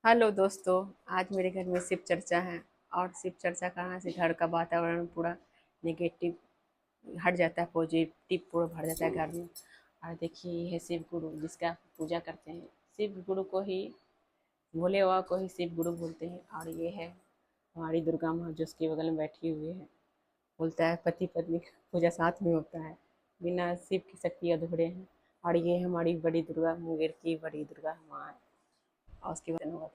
Hello दोस्तों। आज मेरे घर में शिव चर्चा है। और शिव चर्चा करने से घर का वातावरण पूरा नेगेटिव हट जाता है, पॉजिटिव पूरा भर जाता है घर में। और देखिए, ये है शिव गुरु जिसका पूजा करते हैं। शिव गुरु को ही, भोले बाबा को ही शिव गुरु बोलते हैं। और ये है हमारी दुर्गा माँ जो उसके बगल में बैठी हुई है। बोलता है पति पत्नी का पूजा साथ में होता है, बिना शिव की शक्ति अधूरे हैं। और ये हमारी बड़ी दुर्गा, मुंगेर की बड़ी दुर्गा माँ है। और उसके बाद